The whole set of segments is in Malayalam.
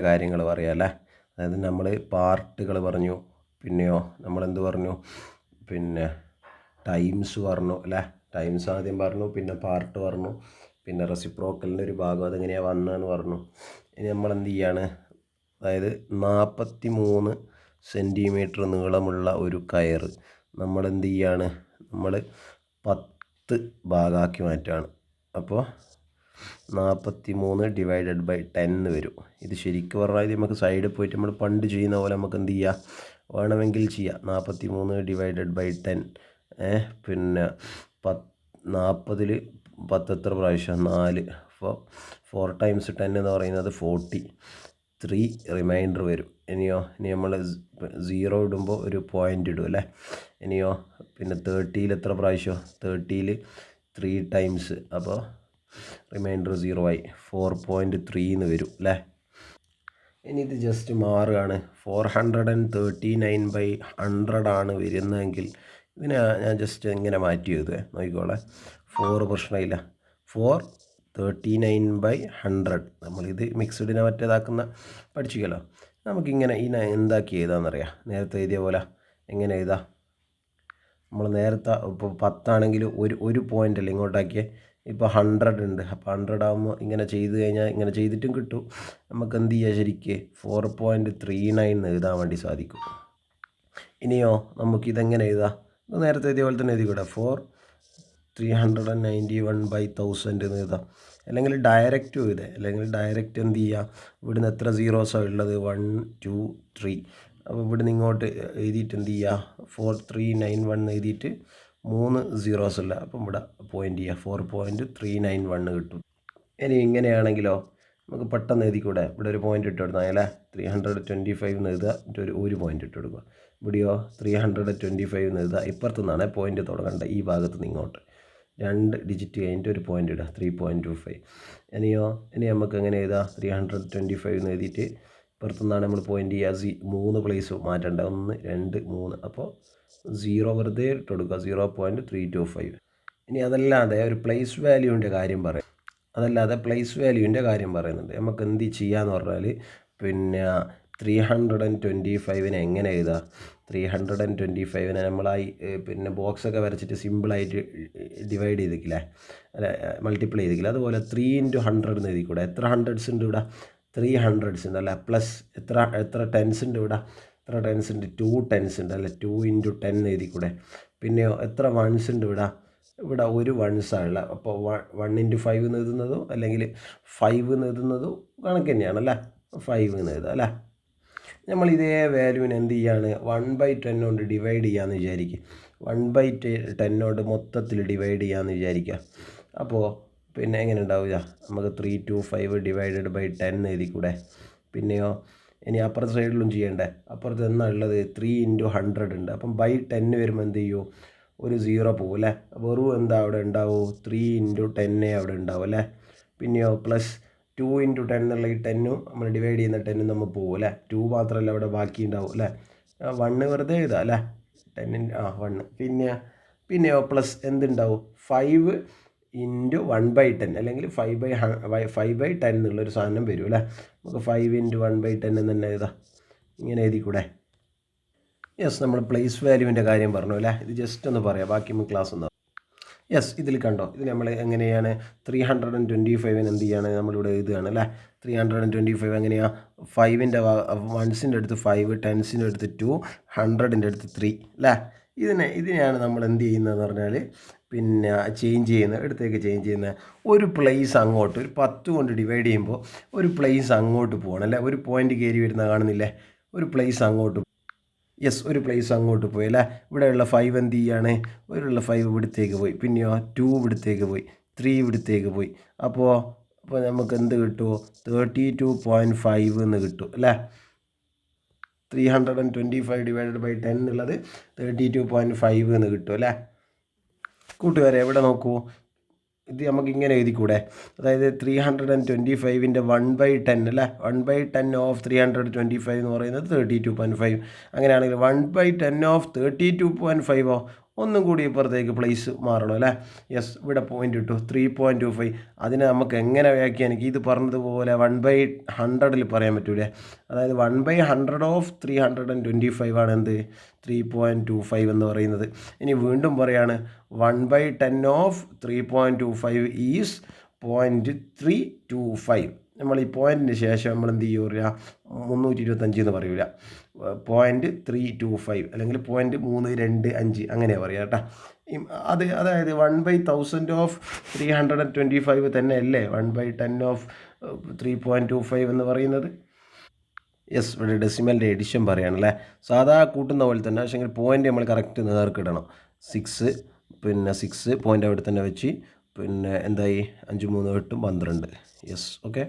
കാര്യങ്ങൾ പറയാം അല്ലേ. അതായത് നമ്മൾ പാർട്ടുകൾ പറഞ്ഞു, പിന്നെയോ നമ്മളെന്ത് പറഞ്ഞു, പിന്നെ ടൈംസ് പറഞ്ഞു അല്ലേ. ടൈംസ് ആദ്യം പറഞ്ഞു, പിന്നെ പാർട്ട് പറഞ്ഞു, പിന്നെ റെസിപ്രോക്കലിൻ്റെ ഒരു ഭാഗം അതെങ്ങനെയാണ് വന്നതെന്ന് പറഞ്ഞു. ഇനി നമ്മളെന്ത് ചെയ്യാണ്, അതായത് 43 സെൻറ്റിമീറ്റർ നീളമുള്ള ഒരു കയർ നമ്മളെന്ത് ചെയ്യാണ്, നമ്മൾ 10 ഭാഗമാക്കി മാറ്റുകയാണ്. അപ്പോൾ 43/10 വരും. ഇത് ശരിക്കും പറഞ്ഞാൽ ഇത് നമുക്ക് സൈഡിൽ പോയിട്ട് നമ്മൾ പണ്ട് ചെയ്യുന്ന പോലെ നമുക്ക് എന്ത് ചെയ്യാം, വേണമെങ്കിൽ ചെയ്യാം. 43/10 പിന്നെ 40 10 എത്ര പ്രാവശ്യം 4, അപ്പോൾ 4 × 10 എന്ന് പറയുന്നത് 43 റിമൈൻഡർ വരും. ഇനി നമ്മൾ 0 ഇടുമ്പോൾ ഒരു പോയിൻ്റ് ഇടും അല്ലേ. ഇനിയോ പിന്നെ 30 എത്ര പ്രാവശ്യം, 30 3 ടൈംസ്, അപ്പോൾ റിമൈൻഡർ 0 ആയി 4.3 എന്ന് വരും അല്ലേ. ഇനി ഇത് ജസ്റ്റ് മാറുകയാണ്, 439/100 ആണ് വരുന്നതെങ്കിൽ ഇതിനെ ഞാൻ ജസ്റ്റ് ഇങ്ങനെ മാറ്റി എഴുതുക, നോക്കിക്കോളെ. 4 പ്രശ്നമില്ല, 439/100. നമ്മളിത് മിക്സ്ഡിനെ മറ്റേതാക്കുന്ന പഠിച്ചിക്കല്ലോ. നമുക്കിങ്ങനെ ഇതിനെ എന്താക്കി എഴുതാമെന്നറിയാം. നേരത്തെ എഴുതിയ പോലെ എങ്ങനെ എഴുതാം, നമ്മൾ നേരത്തെ ഇപ്പോൾ 10 ആണെങ്കിൽ ഒരു പോയിൻ്റ് അല്ലേ ഇങ്ങോട്ടാക്കിയേ. ഇപ്പോൾ 100 ഉണ്ട്, അപ്പോൾ 100 ആകുമ്പോൾ ഇങ്ങനെ ചെയ്ത് കഴിഞ്ഞാൽ ഇങ്ങനെ ചെയ്തിട്ടും കിട്ടും. നമുക്ക് എന്ത് ചെയ്യുക, ശരിക്ക് 4.39 എഴുതാൻ വേണ്ടി സാധിക്കും. ഇനിയോ നമുക്കിതെങ്ങനെ എഴുതാം, ഇത് നേരത്തെ എഴുതിയ പോലെ തന്നെ എഴുതിക്കൂടെ, 391/1000 എന്ന് എഴുതാം. അല്ലെങ്കിൽ ഡയറക്റ്റ് എഴുതുക, അല്ലെങ്കിൽ ഡയറക്റ്റ് എന്ത് ചെയ്യുക, ഇവിടുന്ന് എത്ര സീറോസാണ് ഉള്ളത്, 1 2 3. അപ്പോൾ ഇവിടുന്ന് ഇങ്ങോട്ട് എഴുതിയിട്ട് എന്ത് ചെയ്യുക, 4391 എഴുതിയിട്ട് 3 സീറോസ് അല്ല, അപ്പം ഇവിടെ പോയിൻ്റ് ചെയ്യുക, 4.391 കിട്ടും. ഇനി ഇങ്ങനെയാണെങ്കിലോ നമുക്ക് പെട്ടെന്ന് എഴുതിക്കൂടെ, ഇവിടെ ഒരു പോയിൻ്റ് ഇട്ട് കൊടുത്താൽ അല്ലേ, 325 എന്ന് എഴുതുക, എന്നിട്ട് ഒരു പോയിൻ്റ് ഇട്ട് കൊടുക്കുക. ഇവിടെയോ 325 എന്ന് എഴുതുക, ഇപ്പുറത്തു നിന്നാണ് പോയിൻ്റ് തുടങ്ങേണ്ട, ഈ ഭാഗത്ത് നിന്ന് ഇങ്ങോട്ട് 2 ഡിജിറ്റ് കഴിഞ്ഞിട്ട് ഒരു പോയിൻ്റ് ഇടുക, 3.25. ഇനി നമുക്ക് എങ്ങനെ എഴുതാം, 325 എന്ന് എഴുതിയിട്ട് ഇപ്പുറത്തു നിന്നാണ് നമ്മൾ പോയിൻ്റ് ചെയ്യുക, 3 പ്ലേസ് മാറ്റേണ്ട, 1 2 3, അപ്പോൾ 0 വെറുതെ ഇട്ട് കൊടുക്കുക, 0.325. ഇനി അതല്ലാതെ ഒരു പ്ലേസ് വാല്യൂവിൻ്റെ കാര്യം പറയാം, പറയുന്നുണ്ട്. നമുക്ക് എന്ത് ചെയ്യാന്ന് പറഞ്ഞാൽ, പിന്നെ 325 എങ്ങനെ എഴുതാം, 325 നമ്മളായി പിന്നെ ബോക്സൊക്കെ വരച്ചിട്ട് സിമ്പിളായിട്ട് ഡിവൈഡ് ചെയ്തിക്കില്ലേ, അല്ല മൾട്ടിപ്ലൈ ചെയ്തിക്കില്ല, അതുപോലെ 3 × 100 എന്ന് എഴുതിക്കൂടെ. എത്ര ഹൺഡ്രഡ്സ് ഉണ്ട് ഇവിടെ, 3 ഹൺഡ്രഡ്സ് ഉണ്ട് അല്ല, പ്ലസ് എത്ര ടെൻസ് ഉണ്ട് ഇവിടെ, എത്ര ടെൻസ് ഉണ്ട്, 2 ടെൻസ് ഉണ്ട് അല്ല, 2 × 10 എഴുതിക്കൂടെ. പിന്നെയോ എത്ര വൺസ് ഉണ്ട് ഇവിടെ ഒരു വൺസാണുള്ള, അപ്പോൾ 1 × 5 എന്ന് എഴുതുന്നതോ അല്ലെങ്കിൽ 5 എന്ന് എഴുതുന്നതോ കണക്ക് തന്നെയാണ് അല്ലേ, 5 എന്ന് എഴുതാം അല്ലേ. നമ്മൾ ഇതേ വാല്യൂവിന് എന്ത് ചെയ്യാണ്, 1/10 കൊണ്ട് ഡിവൈഡ് ചെയ്യാമെന്ന് വിചാരിക്കുക. 1/10 കൊണ്ട് മൊത്തത്തിൽ ഡിവൈഡ് ചെയ്യാമെന്ന് വിചാരിക്കുക. അപ്പോൾ പിന്നെ എങ്ങനെ ഉണ്ടാവുക, നമുക്ക് 325/10 എഴുതിക്കൂടെ. പിന്നെയോ ഇനി അപ്പുറത്തെ സൈഡിലും ചെയ്യണ്ടേ, അപ്പുറത്ത് എന്നാ ഉള്ളത്, 3 × 100 ഉണ്ട്, അപ്പം 10 വരുമ്പോൾ എന്ത് ചെയ്യൂ, ഒരു 0 പോകും അല്ലേ. വെറും എന്താ അവിടെ ഉണ്ടാവും, 3 × 10 അവിടെ ഉണ്ടാവും അല്ലേ. പിന്നെയോ പ്ലസ് 2 × 10 എന്നുള്ള ഈ 10 നമ്മൾ ഡിവൈഡ് ചെയ്യുന്ന 10 നമ്മൾ പോകും അല്ലേ, 2 മാത്രമല്ല അവിടെ ബാക്കി ഉണ്ടാവും അല്ലേ. 1 വെറുതെ എഴുതാം അല്ലേ, 10 1. പിന്നെയോ പ്ലസ് എന്തുണ്ടാവും, 5 × 1/10 അല്ലെങ്കിൽ 5/10 എന്നുള്ളൊരു സാധനം വരും അല്ലേ. നമുക്ക് 5 × 1/10 എന്ന് തന്നെ എഴുതാം, ഇങ്ങനെ എഴുതിക്കൂടെ. യെസ്, നമ്മൾ പ്ലേസ് വാല്യൂവിൻ്റെ കാര്യം പറഞ്ഞു അല്ലേ. ഇത് ജസ്റ്റ് ഒന്ന് പറയാം, ബാക്കി നമുക്ക് ക്ലാസ് ഒന്ന്. യെസ്, ഇതിൽ കണ്ടോ, ഇതിൽ നമ്മൾ എങ്ങനെയാണ് 325 എന്ത് ചെയ്യാണ്, നമ്മളിവിടെ എഴുതുകയാണ് അല്ലേ. 325 എങ്ങനെയാണ്, 5ൻ്റെ വൺസിൻ്റെ അടുത്ത് 5, ടെൻസിൻ്റെ അടുത്ത് 2, 100ൻ്റെ അടുത്ത് 3 അല്ലേ. ഇതിനെയാണ് നമ്മൾ എന്ത് ചെയ്യുന്നതെന്ന് പറഞ്ഞാൽ, പിന്നെ ചേഞ്ച് ചെയ്യുന്നത് ഒരു പ്ലേസ് അങ്ങോട്ട്, ഒരു 10 കൊണ്ട് ഡിവൈഡ് ചെയ്യുമ്പോൾ ഒരു പ്ലേസ് അങ്ങോട്ട് പോകണം അല്ലേ. ഒരു പോയിൻ്റ് കയറി വരുന്ന കാണുന്നില്ലേ, ഒരു പ്ലേസ് അങ്ങോട്ട്. യെസ്, ഒരു പ്ലേസ് അങ്ങോട്ട് പോയി അല്ലേ. ഇവിടെയുള്ള 5 എന്ത് ചെയ്യാണ്, ഇവിടെയുള്ള 5 ഇവിടത്തേക്ക് പോയി, പിന്നെയോ 2 ഇവിടത്തേക്ക് പോയി, 3 ഇവിടത്തേക്ക് പോയി. അപ്പോൾ നമുക്ക് എന്ത് കിട്ടുമോ, 32.5 എന്ന് കിട്ടും അല്ലേ. 325/10 എന്നുള്ളത് 32.5 എന്ന് കിട്ടും അല്ലേ. കൂട്ടുകാരെ എവിടെ നോക്കൂ, ഇത് നമുക്ക് ഇങ്ങനെ എഴുതിക്കൂടെ, അതായത് 325ൻ്റെ 1/10 അല്ലേ, 1/10 ഓഫ് 325 എന്ന് പറയുന്നത് 32.5. അങ്ങനെയാണെങ്കിൽ 1/10 ഓഫ് 32.5 ഒന്നും കൂടി ഇപ്പുറത്തേക്ക് പ്ലേസ് മാറണം അല്ലേ. യെസ്, ഇവിടെ പോയിൻ്റ് ഇട്ടു 3.25. അതിനെ നമുക്ക് എങ്ങനെ വ്യാഖ്യാനിക്കും? ഇത് പറഞ്ഞതുപോലെ 1/100 പറയാൻ പറ്റൂലേ. അതായത് 1/100 ഓഫ് 325 ആണ് എന്ത് 3.25 എന്ന് പറയുന്നത്. ഇനി വീണ്ടും പറയാണ് 1/10 ഓഫ് 3.25 ഈസ് 0.325. നമ്മൾ ഈ പോയിൻറ്റിന് ശേഷം നമ്മൾ എന്ത് ചെയ്യൂല, 325 എന്ന് പറയൂല, 0.325 അല്ലെങ്കിൽ 0.325 അങ്ങനെയാണ് പറയുക കേട്ടോ. അതായത് 1/1000 ഓഫ് 325 തന്നെ അല്ലേ 1/10 ഓഫ് 3.25 എന്ന് പറയുന്നത്. യെസ്, ഇവിടെ ഡെസിമലിൻ്റെ എഡിഷൻ പറയുകയാണല്ലേ. സാധാ കൂട്ടുന്ന പോലെ തന്നെ, പക്ഷേ പോയിൻ്റ് നമ്മൾ കറക്റ്റ് നേർക്കിടണം. 6 6 പോയിൻ്റ് അവിടെ തന്നെ വെച്ച് എന്തായി 5 3 8 12. Yes, okay.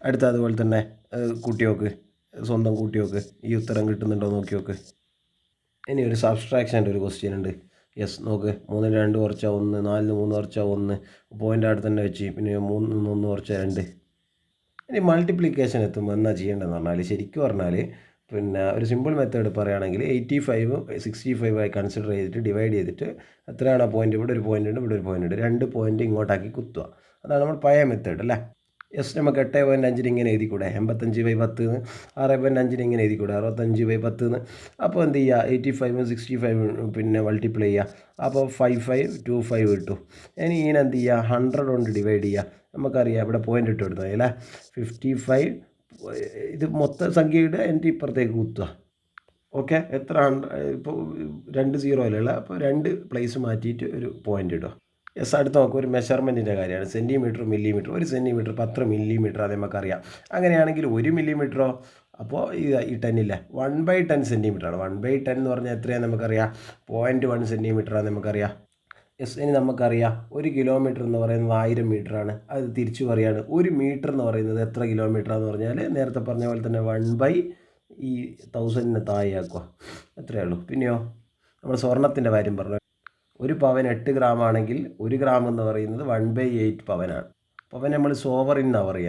അടുത്ത അതുപോലെ തന്നെ കൂട്ടി നോക്ക്, സ്വന്തം കൂട്ടി നോക്ക്, ഈ ഉത്തരം കിട്ടുന്നുണ്ടോ നോക്കി നോക്ക്. ഇനി ഒരു സബ്സ്ട്രാക്ഷൻ്റെ ഒരു ക്വസ്റ്റ്യൻ ഉണ്ട്. യെസ്, നോക്ക്. 3 2 കുറച്ചാൽ 1, 4 3 കുറച്ചാൽ 1, പോയിൻ്റ് അവിടെ തന്നെ വെച്ച്, പിന്നെ 3 1 കുറച്ചാൽ 2. ഇനി മൾട്ടിപ്ലിക്കേഷൻ എത്തുമ്പോൾ എന്താ ചെയ്യേണ്ടതെന്ന് പറഞ്ഞാൽ, ശരിക്കും പറഞ്ഞാൽ ഒരു സിമ്പിൾ മെത്തേഡ് പറയുകയാണെങ്കിൽ 85 65 ആയി കൺസിഡർ ചെയ്തിട്ട് ഡിവൈഡ് ചെയ്തിട്ട് എത്രയാണ് ആ പോയിൻ്റ്, ഇവിടെ ഒരു പോയിൻ്റ് ഉണ്ട്, ഇവിടെ ഒരു പോയിൻ്റ് ഉണ്ട്, 2 പോയിൻ്റ് ഇങ്ങോട്ടാക്കി കുത്തുക. അതാണ് നമ്മൾ പഴയ മെത്തേഡ് അല്ലേ. യെസ്, നമുക്ക് 8.5 ഇങ്ങനെ എഴുതിക്കൂടെ, 85/10 6.5 ഇങ്ങനെ എഴുതിക്കൂടെ, 65/10. അപ്പോൾ എന്ത് ചെയ്യുക, 85 65 മൾട്ടിപ്ലൈ ചെയ്യുക. അപ്പോൾ 5525 കിട്ടും. ഇനി ഇതിനെ എന്ത് ചെയ്യുക, 100 കൊണ്ട് ഡിവൈഡ് ചെയ്യുക. നമുക്കറിയാം ഇവിടെ പോയിൻ്റ് ഇട്ട് കൊടുത്താൽ അല്ലേ, 55 ഇത് മൊത്തം സംഖ്യയുടെ എൻ്റെ ഇപ്പുറത്തേക്ക് കുത്തുക. ഓക്കെ, എത്ര 100 ഇപ്പോൾ 2 0 അല്ല, അപ്പോൾ 2 പ്ലേസ് മാറ്റിയിട്ട് ഒരു പോയിൻ്റ് ഇടുക. യെസ്, അടുത്ത് നോക്കുക, ഒരു മെഷർമെൻറ്റിൻ്റെ കാര്യമാണ്. സെൻറ്റിമീറ്റർ മില്ലിമീറ്റർ, 1 സെൻറ്റിമീറ്റർ 10 മില്ലിമീറ്റർ, അത് നമുക്കറിയാം. അങ്ങനെയാണെങ്കിൽ 1 മില്ലിമീറ്ററോ, അപ്പോൾ ഈ 10 ഇല്ല, 1/10 സെൻറ്റിമീറ്ററാണ്. 1/10 എന്ന് പറഞ്ഞാൽ എത്രയാണ് നമുക്കറിയാം, 0.1 സെൻറ്റിമീറ്ററാണ് നമുക്കറിയാം. യെസ്, ഇനി നമുക്കറിയാം 1 കിലോമീറ്റർ എന്ന് പറയുന്നത് 1000 മീറ്ററാണ്. അത് തിരിച്ചു പറയുകയാണ്, 1 മീറ്റർ എന്ന് പറയുന്നത് എത്ര കിലോമീറ്ററാന്ന് പറഞ്ഞാൽ നേരത്തെ പറഞ്ഞ പോലെ തന്നെ 1/1000 താഴെയാക്കുക, എത്രയേ ഉള്ളൂ. പിന്നെയോ നമ്മൾ സ്വർണത്തിൻ്റെ കാര്യം പറഞ്ഞു, 1 പവൻ 8 ഗ്രാം ആണെങ്കിൽ 1 ഗ്രാം എന്ന് പറയുന്നത് 1/8 പവനാണ്. പവൻ നമ്മൾ സോവറിൻ എന്നാണ് പറയുക.